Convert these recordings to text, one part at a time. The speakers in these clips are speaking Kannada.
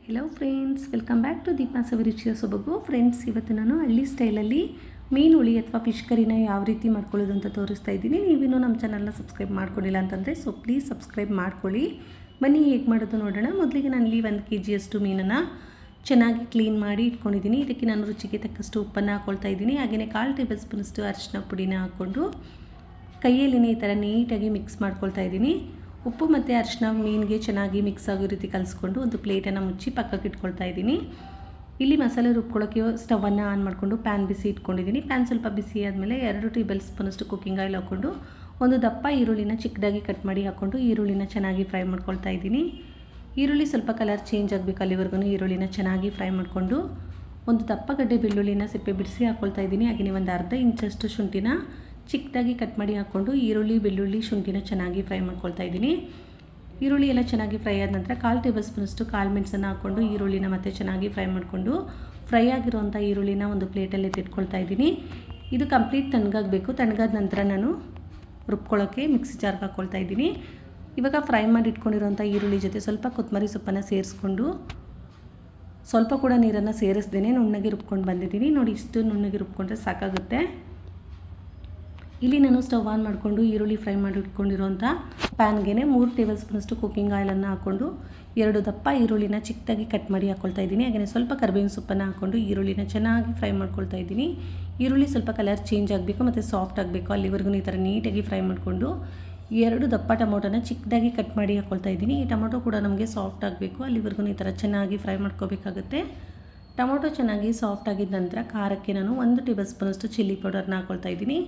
Hello friends, welcome back to Deepa ಸವಿರುಚಿಯ ಸೊಬಗು. ಫ್ರೆಂಡ್ಸ್, ಇವತ್ತು ನಾನು ಹಳ್ಳಿ ಸ್ಟೈಲಲ್ಲಿ ಮೀನು ಹುಳಿ ಅಥವಾ ಫಿಶ್ ಕರಿನ ಯಾವ ರೀತಿ ಮಾಡ್ಕೊಳ್ಳೋದು ಅಂತ ತೋರಿಸ್ತಾ ಇದ್ದೀನಿ. ನೀವಿನ್ನೂ ನಮ್ಮ ಚಾನಲ್ನ ಸಬ್ಸ್ಕ್ರೈಬ್ ಮಾಡ್ಕೊಂಡಿಲ್ಲ ಅಂತಂದರೆ ಪ್ಲೀಸ್ ಸಬ್ಸ್ಕ್ರೈಬ್ ಮಾಡ್ಕೊಳ್ಳಿ. ಬನ್ನಿ ಹೇಗೆ ಮಾಡೋದು ನೋಡೋಣ. ಮೊದಲಿಗೆ ನಾನು ಇಲ್ಲಿ 1 kg ಅಷ್ಟು ಮೀನನ್ನು ಚೆನ್ನಾಗಿ ಕ್ಲೀನ್ ಮಾಡಿ ಇಟ್ಕೊಂಡಿದ್ದೀನಿ. ಇದಕ್ಕೆ ನಾನು ರುಚಿಗೆ ತಕ್ಕಷ್ಟು ಉಪ್ಪನ್ನು ಹಾಕ್ಕೊಳ್ತಾ ಇದ್ದೀನಿ. ಹಾಗೆಯೇ 1/4 ಟೇಬಲ್ ಸ್ಪೂನಷ್ಟು ಅರಿಶಿನ ಪುಡಿನ ಹಾಕ್ಕೊಂಡು ಕೈಯಲ್ಲಿನೇ ಈ ಥರ ನೀಟಾಗಿ ಮಿಕ್ಸ್ ಮಾಡ್ಕೊಳ್ತಾ ಇದ್ದೀನಿ. ಉಪ್ಪು ಮತ್ತು ಅರಿಶಿನ ಮೀನಿಗೆ ಚೆನ್ನಾಗಿ ಮಿಕ್ಸ್ ಆಗೋ ರೀತಿ ಕಲಿಸ್ಕೊಂಡು ಒಂದು ಪ್ಲೇಟನ್ನು ಮುಚ್ಚಿ ಪಕ್ಕಕ್ಕೆ ಇಟ್ಕೊಳ್ತಾ ಇದ್ದೀನಿ. ಇಲ್ಲಿ ಮಸಾಲೆ ರುಬ್ಕೊಳ್ಳೋಕ್ಕೆ ಸ್ಟವನ್ನು ಆನ್ ಮಾಡಿಕೊಂಡು ಪ್ಯಾನ್ ಬಿಸಿ ಇಟ್ಕೊಂಡಿದ್ದೀನಿ. ಪ್ಯಾನ್ ಸ್ವಲ್ಪ ಬಿಸಿ ಆದಮೇಲೆ 2 ಟೇಬಲ್ ಸ್ಪೂನಷ್ಟು ಕುಕ್ಕಿಂಗ್ ಆಯಿಲ್ ಹಾಕ್ಕೊಂಡು ಒಂದು ದಪ್ಪ ಈರುಳ್ಳಿನ ಚಿಕ್ಕದಾಗಿ ಕಟ್ ಮಾಡಿ ಹಾಕ್ಕೊಂಡು ಈರುಳ್ಳಿನ ಚೆನ್ನಾಗಿ ಫ್ರೈ ಮಾಡ್ಕೊಳ್ತಾ ಇದ್ದೀನಿ. ಈರುಳ್ಳಿ ಸ್ವಲ್ಪ ಕಲರ್ ಚೇಂಜ್ ಆಗಬೇಕು, ಅಲ್ಲಿವರೆಗೂ ಈರುಳ್ಳಿನ ಚೆನ್ನಾಗಿ ಫ್ರೈ ಮಾಡಿಕೊಂಡು ಒಂದು ದಪ್ಪ ಗಡ್ಡೆ ಬೆಳ್ಳುಳ್ಳಿನ ಸಿಪ್ಪೆ ಬಿಡಿಸಿ ಹಾಕ್ಕೊಳ್ತಾ ಇದ್ದೀನಿ. ಹಾಗೆಯೇ ಒಂದು ಅರ್ಧ ಇಂಚಷ್ಟು ಶುಂಠಿನ ಚಿಕ್ಕದಾಗಿ ಕಟ್ ಮಾಡಿ ಹಾಕ್ಕೊಂಡು ಈರುಳ್ಳಿ ಬೆಳ್ಳುಳ್ಳಿ ಶುಂಠಿನ ಚೆನ್ನಾಗಿ ಫ್ರೈ ಮಾಡ್ಕೊಳ್ತಾ ಇದ್ದೀನಿ. ಈರುಳ್ಳಿ ಎಲ್ಲ ಚೆನ್ನಾಗಿ ಫ್ರೈ ಆದ ನಂತರ 1/4 ಟೇಬಲ್ ಸ್ಪೂನಷ್ಟು ಕಾಳು ಮೆಣಸನ್ನು ಹಾಕ್ಕೊಂಡು ಈರುಳ್ಳಿನ ಮತ್ತೆ ಚೆನ್ನಾಗಿ ಫ್ರೈ ಮಾಡಿಕೊಂಡು ಫ್ರೈ ಆಗಿರುವಂಥ ಈರುಳ್ಳಿನ ಒಂದು ಪ್ಲೇಟಲ್ಲಿ ಎತ್ತಿಟ್ಕೊಳ್ತಾ ಇದ್ದೀನಿ. ಇದು ಕಂಪ್ಲೀಟ್ ತಣ್ಣಗಾಗಬೇಕು. ತಣ್ಣಗಾದ ನಂತರ ನಾನು ರುಬ್ಕೊಳ್ಳೋಕ್ಕೆ ಮಿಕ್ಸಿ ಜಾರ್ಗೆ ಹಾಕ್ಕೊಳ್ತಾ ಇದ್ದೀನಿ. ಇವಾಗ ಫ್ರೈ ಮಾಡಿ ಇಟ್ಕೊಂಡಿರೋಂಥ ಈರುಳ್ಳಿ ಜೊತೆ ಸ್ವಲ್ಪ ಕೊತ್ತಂಬರಿ ಸೊಪ್ಪನ್ನು ಸೇರಿಸ್ಕೊಂಡು ಸ್ವಲ್ಪ ಕೂಡ ನೀರನ್ನು ಸೇರಿಸ್ದೇನೆ ನುಣ್ಣಗೆ ರುಬ್ಕೊಂಡು ಬಂದಿದ್ದೀನಿ. ನೋಡಿ, ಇಷ್ಟು ನುಣ್ಣಗೆ ರುಬ್ಕೊಂಡ್ರೆ ಸಾಕಾಗುತ್ತೆ. ಇಲ್ಲಿ ನಾನು ಸ್ಟವ್ ಆನ್ ಮಾಡಿಕೊಂಡು ಈರುಳ್ಳಿ ಫ್ರೈ ಮಾಡಿ ಇಟ್ಕೊಂಡಿರೋಂಥ ಪ್ಯಾನ್ಗೆ 3 ಟೇಬಲ್ ಸ್ಪೂನಷ್ಟು ಕುಕ್ಕಿಂಗ್ ಆಯಿಲನ್ನು ಹಾಕ್ಕೊಂಡು 2 ದಪ್ಪ ಈರುಳ್ಳಿನ ಚಿಕ್ಕದಾಗಿ ಕಟ್ ಮಾಡಿ ಹಾಕ್ಕೊಳ್ತಾ ಇದ್ದೀನಿ. ಹಾಗೆಯೇ ಸ್ವಲ್ಪ ಕರಿಬೇವಿನ ಸೊಪ್ಪನ್ನು ಹಾಕ್ಕೊಂಡು ಈರುಳ್ಳಿನ ಚೆನ್ನಾಗಿ ಫ್ರೈ ಮಾಡ್ಕೊಳ್ತಾ ಇದ್ದೀನಿ. ಈರುಳ್ಳಿ ಸ್ವಲ್ಪ ಕಲರ್ ಚೇಂಜ್ ಆಗಬೇಕು ಮತ್ತು ಸಾಫ್ಟ್ ಆಗಬೇಕು, ಅಲ್ಲಿವರೆಗೂ ಈ ಥರ ನೀಟಾಗಿ ಫ್ರೈ ಮಾಡಿಕೊಂಡು 2 ದಪ್ಪ ಟೊಮೊಟೊನ ಚಿಕ್ಕದಾಗಿ ಕಟ್ ಮಾಡಿ ಹಾಕ್ಕೊಳ್ತಾ ಇದ್ದೀನಿ. ಈ ಟೊಮೊಟೊ ಕೂಡ ನಮಗೆ ಸಾಫ್ಟ್ ಆಗಬೇಕು, ಅಲ್ಲಿವರೆಗೂ ಈ ಥರ ಚೆನ್ನಾಗಿ ಫ್ರೈ ಮಾಡ್ಕೋಬೇಕಾಗುತ್ತೆ. ಟೊಮೊಟೊ ಚೆನ್ನಾಗಿ ಸಾಫ್ಟ್ ಆಗಿದ್ದ ನಂತರ ಖಾರಕ್ಕೆ ನಾನು 1 ಟೇಬಲ್ ಸ್ಪೂನಷ್ಟು ಚಿಲ್ಲಿ ಪೌಡರ್ನ ಹಾಕ್ಕೊಳ್ತಾ ಇದ್ದೀನಿ.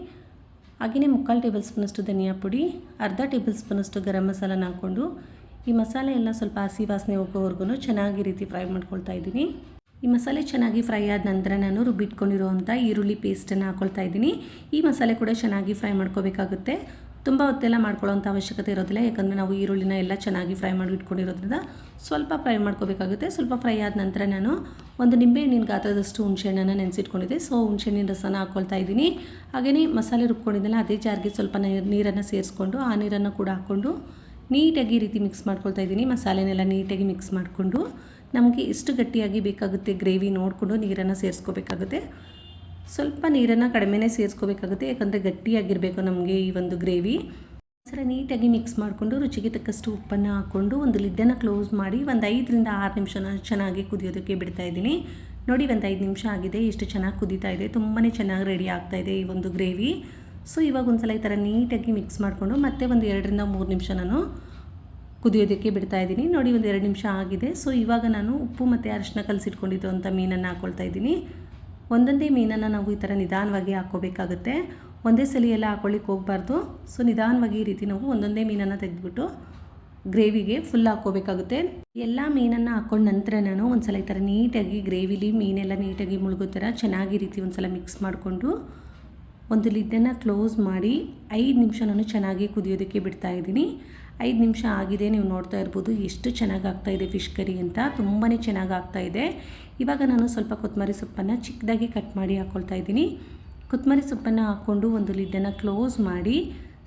ಹಾಗೆಯೇ 3/4 ಟೇಬಲ್ ಸ್ಪೂನಷ್ಟು ಧನಿಯಾ ಪುಡಿ, ಅರ್ಧ ಟೇಬಲ್ ಸ್ಪೂನಷ್ಟು ಗರಂ ಮಸಾಲನ ಹಾಕ್ಕೊಂಡು ಈ ಮಸಾಲೆ ಎಲ್ಲ ಸ್ವಲ್ಪ ಹಸಿ ವಾಸನೆ ಹೋಗೋವರೆಗೂ ಚೆನ್ನಾಗಿ ರೀತಿ ಫ್ರೈ ಮಾಡ್ಕೊಳ್ತಾ ಇದ್ದೀನಿ. ಈ ಮಸಾಲೆ ಚೆನ್ನಾಗಿ ಫ್ರೈ ಆದ ನಂತರ ನಾನು ರುಬ್ಬಿಟ್ಕೊಂಡಿರುವಂಥ ಈರುಳ್ಳಿ ಪೇಸ್ಟನ್ನು ಹಾಕ್ಕೊಳ್ತಾ ಇದ್ದೀನಿ. ಈ ಮಸಾಲೆ ಕೂಡ ಚೆನ್ನಾಗಿ ಫ್ರೈ ಮಾಡ್ಕೋಬೇಕಾಗುತ್ತೆ. ತುಂಬ ಹೊತ್ತೆಲ್ಲ ಮಾಡ್ಕೊಳ್ಳೋಂಥ ಅವಶ್ಯಕತೆ ಇರೋದಿಲ್ಲ, ಯಾಕಂದರೆ ನಾವು ಈರುಳ್ಳಿನ ಎಲ್ಲ ಚೆನ್ನಾಗಿ ಫ್ರೈ ಮಾಡಿ ಇಟ್ಕೊಂಡಿರೋದ್ರಿಂದ ಸ್ವಲ್ಪ ಫ್ರೈ ಮಾಡ್ಕೋಬೇಕಾಗುತ್ತೆ. ಸ್ವಲ್ಪ ಫ್ರೈ ಆದ ನಂತರ ನಾನು ಒಂದು ನಿಂಬೆಹಣ್ಣಿನ ಗಾತ್ರದಷ್ಟು ಹುಣಸೆಹಣ್ಣನ್ನು ನೆನೆಸಿಟ್ಕೊಂಡಿದ್ದೆ. ಹುಣಸೆಹಣ್ಣಿನ ರಸನ ಹಾಕ್ಕೊಳ್ತಾ ಇದ್ದೀನಿ. ಹಾಗೆಯೇ ಮಸಾಲೆ ರುಬ್ಕೊಂಡಿದ್ದೆಲ್ಲ ಅದೇ ಜಾರ್ಗೆ ಸ್ವಲ್ಪ ನೀರನ್ನು ಸೇರಿಸ್ಕೊಂಡು ಆ ನೀರನ್ನು ಕೂಡ ಹಾಕ್ಕೊಂಡು ನೀಟಾಗಿ ಈ ರೀತಿ ಮಿಕ್ಸ್ ಮಾಡ್ಕೊಳ್ತಾ ಇದ್ದೀನಿ. ಮಸಾಲೆನೆಲ್ಲ ನೀಟಾಗಿ ಮಿಕ್ಸ್ ಮಾಡಿಕೊಂಡು ನಮಗೆ ಎಷ್ಟು ಗಟ್ಟಿಯಾಗಿ ಬೇಕಾಗುತ್ತೆ ಗ್ರೇವಿ ನೋಡಿಕೊಂಡು ನೀರನ್ನು ಸೇರಿಸ್ಕೋಬೇಕಾಗುತ್ತೆ. ಸ್ವಲ್ಪ ನೀರನ್ನು ಕಡಿಮೆನೇ ಸೇರಿಸ್ಕೋಬೇಕಾಗುತ್ತೆ, ಯಾಕಂದರೆ ಗಟ್ಟಿಯಾಗಿರಬೇಕು ನಮಗೆ ಈ ಒಂದು ಗ್ರೇವಿ. ಸರ ನೀಟಾಗಿ ಮಿಕ್ಸ್ ಮಾಡಿಕೊಂಡು ರುಚಿಗೆ ತಕ್ಕಷ್ಟು ಉಪ್ಪನ್ನು ಹಾಕ್ಕೊಂಡು ಒಂದು ಲಿಡ್ಡನ್ನು ಕ್ಲೋಸ್ ಮಾಡಿ ಒಂದು 5 ರಿಂದ 6 ನಿಮಿಷನ ಚೆನ್ನಾಗಿ ಕುದಿಯೋದಕ್ಕೆ ಬಿಡ್ತಾ ಇದ್ದೀನಿ. ನೋಡಿ, ಒಂದು 5 ನಿಮಿಷ ಆಗಿದೆ. ಎಷ್ಟು ಚೆನ್ನಾಗಿ ಕುದೀತಾ ಇದೆ, ತುಂಬಾ ಚೆನ್ನಾಗಿ ರೆಡಿ ಆಗ್ತಾಯಿದೆ ಈ ಒಂದು ಗ್ರೇವಿ. ಇವಾಗ ಒಂದು ಸಲ ಈ ಥರ ನೀಟಾಗಿ ಮಿಕ್ಸ್ ಮಾಡಿಕೊಂಡು ಮತ್ತೆ ಒಂದು 2 ರಿಂದ 3 ನಿಮಿಷ ನಾನು ಕುದಿಯೋದಕ್ಕೆ ಬಿಡ್ತಾ ಇದ್ದೀನಿ. ನೋಡಿ, ಒಂದು 2 ನಿಮಿಷ ಆಗಿದೆ. ಇವಾಗ ನಾನು ಉಪ್ಪು ಮತ್ತು ಅರಿಶಿನ ಕಲಸಿಟ್ಕೊಂಡಿದ್ದು ಅಂತ ಮೀನನ್ನು ಹಾಕ್ಕೊಳ್ತಾ ಇದ್ದೀನಿ. ಒಂದೊಂದೇ ಮೀನನ್ನು ನಾವು ಈ ಥರ ನಿಧಾನವಾಗಿ ಹಾಕ್ಕೋಬೇಕಾಗುತ್ತೆ. ಒಂದೇ ಸಲ ಎಲ್ಲ ಹಾಕ್ಕೊಳ್ಳಿಕ್ಕೆ ಹೋಗಬಾರ್ದು. ನಿಧಾನವಾಗಿ ಈ ರೀತಿ ನಾವು ಒಂದೊಂದೇ ಮೀನನ್ನು ತೆಗೆದುಬಿಟ್ಟು ಗ್ರೇವಿಗೆ ಫುಲ್ ಹಾಕ್ಕೋಬೇಕಾಗುತ್ತೆ. ಎಲ್ಲ ಮೀನನ್ನು ಹಾಕ್ಕೊಂಡ ನಂತರ ನಾನು ಒಂದು ಸಲ ಈ ಥರ ನೀಟಾಗಿ ಗ್ರೇವಿಲಿ ಮೀನೆಲ್ಲ ನೀಟಾಗಿ ಮುಳುಗೋ ಥರ ಚೆನ್ನಾಗಿ ರೀತಿ ಒಂದು ಸಲ ಮಿಕ್ಸ್ ಮಾಡಿಕೊಂಡು ಒಂದು ಲಿಡ್ಡನ್ನು ಕ್ಲೋಸ್ ಮಾಡಿ 5 ನಿಮಿಷ ನಾನು ಚೆನ್ನಾಗಿ ಕುದಿಯೋದಕ್ಕೆ ಬಿಡ್ತಾ ಇದ್ದೀನಿ. 5 ನಿಮಿಷ ಆಗಿದೆ. ನೀವು ನೋಡ್ತಾ ಇರ್ಬೋದು ಎಷ್ಟು ಚೆನ್ನಾಗಿ ಆಗ್ತಾಯಿದೆ ಫಿಶ್ ಕರಿ ಅಂತ, ತುಂಬಾ ಚೆನ್ನಾಗಿ ಆಗ್ತಾಯಿದೆ. ಇವಾಗ ನಾನು ಸ್ವಲ್ಪ ಕೊತ್ತಂಬರಿ ಸೊಪ್ಪನ್ನು ಚಿಕ್ಕದಾಗಿ ಕಟ್ ಮಾಡಿ ಹಾಕ್ಕೊಳ್ತಾ ಇದ್ದೀನಿ. ಕೊತ್ತಂಬರಿ ಸೊಪ್ಪನ್ನು ಹಾಕ್ಕೊಂಡು ಒಂದು ಲಿಡ್ಡನ್ನು ಕ್ಲೋಸ್ ಮಾಡಿ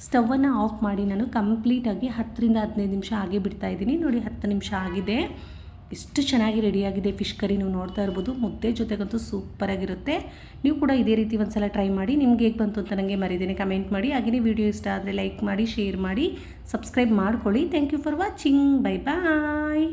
ಸ್ಟವನ್ನು ಆಫ್ ಮಾಡಿ ನಾನು ಕಂಪ್ಲೀಟಾಗಿ 10 ರಿಂದ 15 ನಿಮಿಷ ಹಾಗೆ ಬಿಡ್ತಾ ಇದ್ದೀನಿ. ನೋಡಿ, 10 ನಿಮಿಷ ಆಗಿದೆ. ಎಷ್ಟು ಚೆನ್ನಾಗಿ ರೆಡಿಯಾಗಿದೆ ಫಿಶ್ ಕರಿ. ನೀವು ನೋಡ್ತಾ ಇರ್ಬೋದು, ಮುದ್ದೆ ಜೊತೆಗಂತೂ ಸೂಪರಾಗಿರುತ್ತೆ. ನೀವು ಕೂಡ ಇದೇ ರೀತಿ ಒಂದು ಸಲ ಟ್ರೈ ಮಾಡಿ. ನಿಮ್ಗೆ ಹೇಗೆ ಬಂತು ಅಂತ ನನಗೆ ಮರಿದೇನೆ ಕಮೆಂಟ್ ಮಾಡಿ. ಹಾಗೆಯೇ ವಿಡಿಯೋ ಇಷ್ಟ ಆದರೆ ಲೈಕ್ ಮಾಡಿ, ಶೇರ್ ಮಾಡಿ, ಸಬ್ಸ್ಕ್ರೈಬ್ ಮಾಡ್ಕೊಳ್ಳಿ. Thank you for watching. Bye bye.